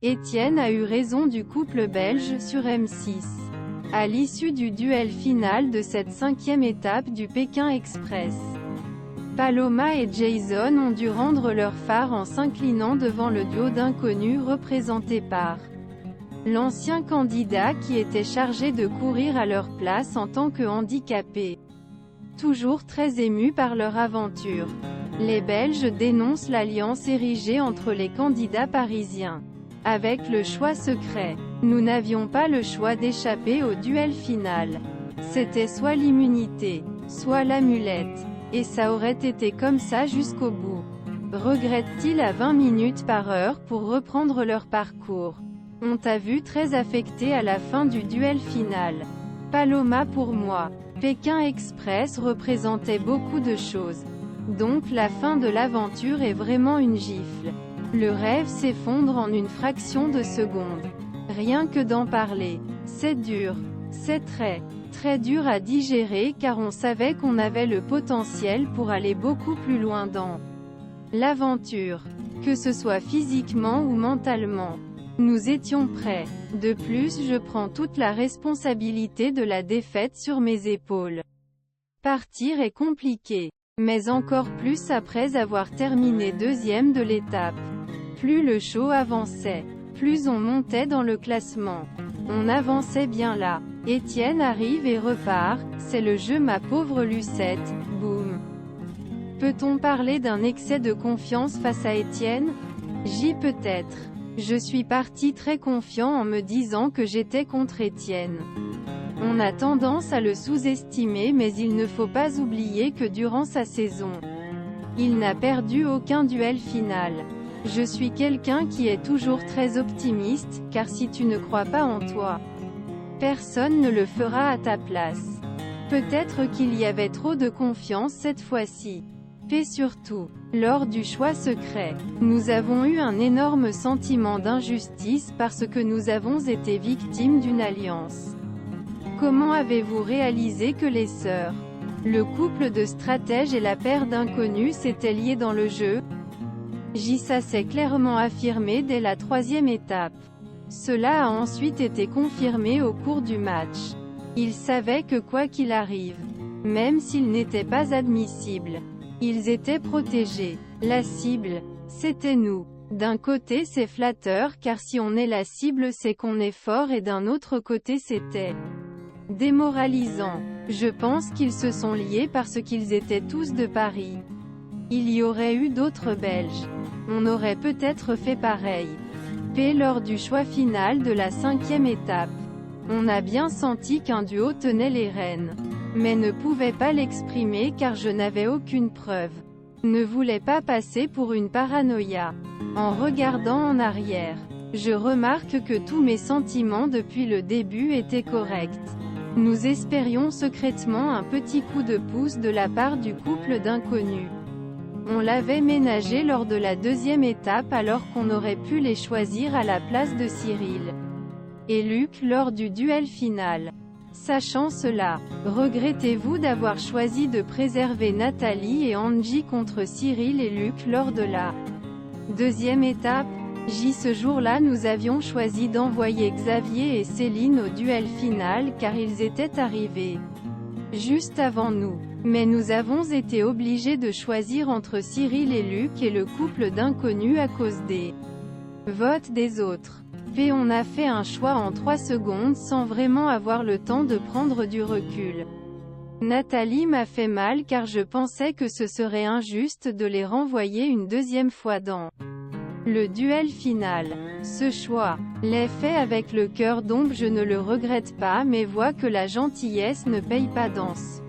Étienne a eu raison du couple belge sur M6. À l'issue du duel final de cette 5e étape du Pékin Express, Paloma et Jason ont dû rendre leur phare en s'inclinant devant le duo d'inconnus représenté par l'ancien candidat qui était chargé de courir à leur place en tant que handicapé. Toujours très émus par leur aventure, les Belges dénoncent l'alliance érigée entre les candidats parisiens. Avec le choix secret, nous n'avions pas le choix d'échapper au duel final. C'était soit l'immunité, soit l'amulette. Et ça aurait été comme ça jusqu'au bout. Regrettent-ils à 20 minutes par heure pour reprendre leur parcours. On t'a vu très affecté à la fin du duel final. Paloma pour moi. Pékin Express représentait beaucoup de choses. Donc la fin de l'aventure est vraiment une gifle. Le rêve s'effondre en une fraction de seconde. Rien que d'en parler. C'est dur. C'est très dur à digérer car on savait qu'on avait le potentiel pour aller beaucoup plus loin dans l'aventure. Que ce soit physiquement ou mentalement. Nous étions prêts. De plus, je prends toute la responsabilité de la défaite sur mes épaules. Partir est compliqué. Mais encore plus après avoir terminé 2e de l'étape. Plus le show avançait, plus on montait dans le classement. On avançait bien là. Étienne arrive et repart, c'est le jeu ma pauvre Lucette, boum. Peut-on parler d'un excès de confiance face à Étienne? J'y peut-être. Je suis parti très confiant en me disant que j'étais contre Étienne. On a tendance à le sous-estimer mais il ne faut pas oublier que durant sa saison, il n'a perdu aucun duel final. Je suis quelqu'un qui est toujours très optimiste, car si tu ne crois pas en toi, personne ne le fera à ta place. Peut-être qu'il y avait trop de confiance cette fois-ci. Et surtout, lors du choix secret, nous avons eu un énorme sentiment d'injustice parce que nous avons été victimes d'une alliance. Comment avez-vous réalisé que les sœurs, le couple de stratèges et la paire d'inconnus s'étaient liés dans le jeu? Ça s'est clairement affirmé dès la 3e étape. Cela a ensuite été confirmé au cours du match. Ils savaient que quoi qu'il arrive, même s'ils n'étaient pas admissibles, ils étaient protégés. La cible, c'était nous. D'un côté c'est flatteur car si on est la cible c'est qu'on est fort et d'un autre côté c'était démoralisant. Je pense qu'ils se sont liés parce qu'ils étaient tous de Paris. Il y aurait eu d'autres Belges. On aurait peut-être fait pareil. Lors du choix final de la 5e étape, on a bien senti qu'un duo tenait les rênes. Mais ne pouvait pas l'exprimer car je n'avais aucune preuve. Ne voulais pas passer pour une paranoïa. En regardant en arrière, je remarque que tous mes sentiments depuis le début étaient corrects. Nous espérions secrètement un petit coup de pouce de la part du couple d'inconnus. On l'avait ménagé lors de la 2e étape alors qu'on aurait pu les choisir à la place de Cyril et Luc lors du duel final. Sachant cela, regrettez-vous d'avoir choisi de préserver Nathalie et Angie contre Cyril et Luc lors de la 2e étape? Ce jour-là nous avions choisi d'envoyer Xavier et Céline au duel final car ils étaient arrivés juste avant nous. Mais nous avons été obligés de choisir entre Cyril et Luc et le couple d'inconnus à cause des votes des autres. On a fait un choix en 3 secondes sans vraiment avoir le temps de prendre du recul. Nathalie m'a fait mal car je pensais que ce serait injuste de les renvoyer une 2e fois dans le duel final. Ce choix, l'ai fait avec le cœur donc je ne le regrette pas mais vois que la gentillesse ne paye pas dans ce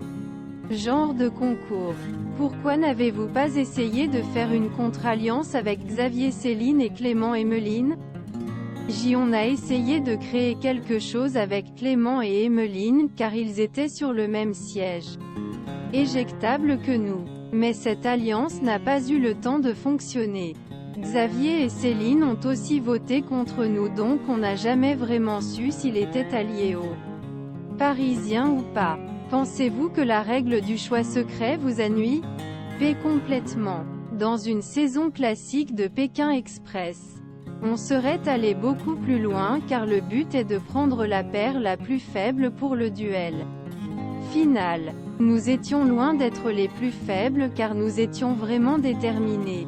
genre de concours. Pourquoi n'avez-vous pas essayé de faire une contre-alliance avec Xavier, Céline et Clément Emmeline? On a essayé de créer quelque chose avec Clément et Emmeline car ils étaient sur le même siège éjectable que nous. Mais cette alliance n'a pas eu le temps de fonctionner. Xavier et Céline ont aussi voté contre nous donc on n'a jamais vraiment su s'il était allié aux Parisiens ou pas. Pensez-vous que la règle du choix secret vous ennuie? Complètement. Dans une saison classique de Pékin Express. On serait allé beaucoup plus loin car le but est de prendre la paire la plus faible pour le duel final. Nous étions loin d'être les plus faibles car nous étions vraiment déterminés.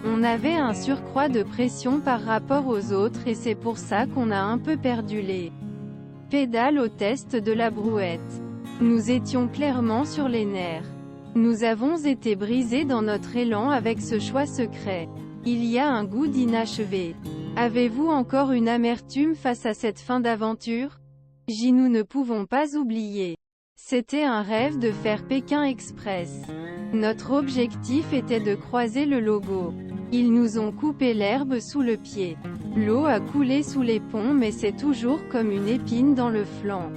On avait un surcroît de pression par rapport aux autres et c'est pour ça qu'on a un peu perdu les pédales au test de la brouette. Nous étions clairement sur les nerfs. Nous avons été brisés dans notre élan avec ce choix secret. Il y a un goût d'inachevé. Avez-vous encore une amertume face à cette fin d'aventure? Nous ne pouvons pas oublier. C'était un rêve de faire Pékin Express. Notre objectif était de croiser le logo. Ils nous ont coupé l'herbe sous le pied. L'eau a coulé sous les ponts mais c'est toujours comme une épine dans le flanc.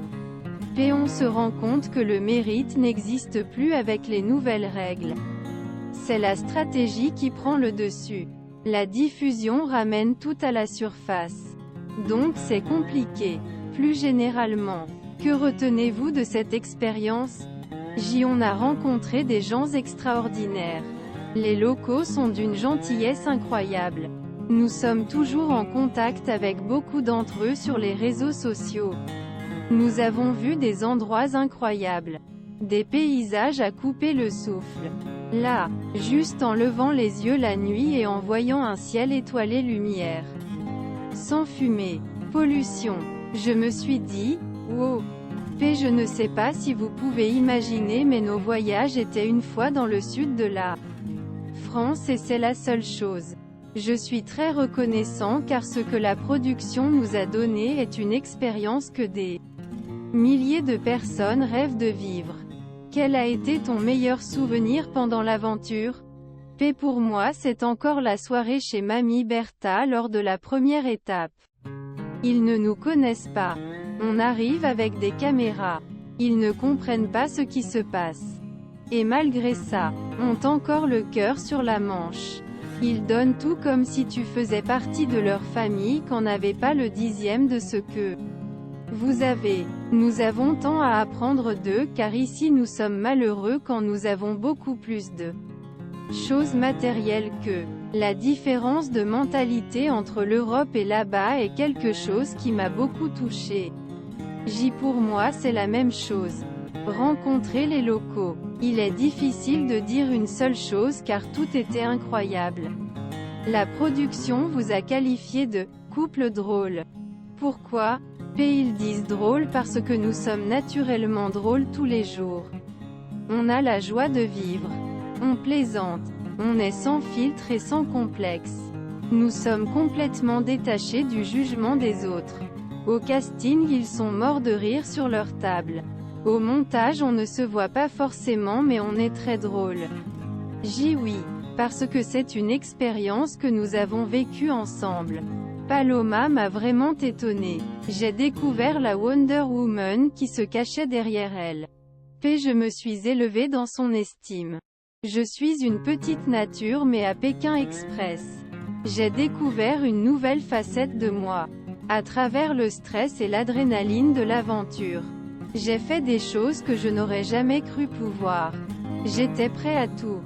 Et on se rend compte que le mérite n'existe plus avec les nouvelles règles. C'est la stratégie qui prend le dessus. La diffusion ramène tout à la surface. Donc c'est compliqué. Plus généralement, que retenez-vous de cette expérience? On a rencontré des gens extraordinaires. Les locaux sont d'une gentillesse incroyable. Nous sommes toujours en contact avec beaucoup d'entre eux sur les réseaux sociaux. Nous avons vu des endroits incroyables. Des paysages à couper le souffle. Là, juste en levant les yeux la nuit et en voyant un ciel étoilé lumière. Sans fumée. Pollution. Je me suis dit, wow. Je ne sais pas si vous pouvez imaginer mais nos voyages étaient une fois dans le sud de la France et c'est la seule chose. Je suis très reconnaissant car ce que la production nous a donné est une expérience que des milliers de personnes rêvent de vivre. Quel a été ton meilleur souvenir pendant l'aventure? Pour moi c'est encore la soirée chez Mamie Bertha lors de la première étape. Ils ne nous connaissent pas. On arrive avec des caméras. Ils ne comprennent pas ce qui se passe. Et malgré ça, ont encore le cœur sur la manche. Ils donnent tout comme si tu faisais partie de leur famille qu'en n'avait pas le 10e de ce que vous avez. Nous avons tant à apprendre d'eux car ici nous sommes malheureux quand nous avons beaucoup plus de choses matérielles que. La différence de mentalité entre l'Europe et là-bas est quelque chose qui m'a beaucoup touché. Pour moi c'est la même chose. Rencontrer les locaux. Il est difficile de dire une seule chose car tout était incroyable. La production vous a qualifié de « couple drôle ». Pourquoi? Ils disent drôle parce que nous sommes naturellement drôles tous les jours. On a la joie de vivre. On plaisante. On est sans filtre et sans complexe. Nous sommes complètement détachés du jugement des autres. Au casting ils sont morts de rire sur leur table. Au montage on ne se voit pas forcément mais on est très drôle. Oui, parce que c'est une expérience que nous avons vécue ensemble. Paloma m'a vraiment étonnée. J'ai découvert la Wonder Woman qui se cachait derrière elle. Je me suis élevée dans son estime. Je suis une petite nature mais à Pékin Express. J'ai découvert une nouvelle facette de moi. À travers le stress et l'adrénaline de l'aventure. J'ai fait des choses que je n'aurais jamais cru pouvoir. J'étais prêt à tout.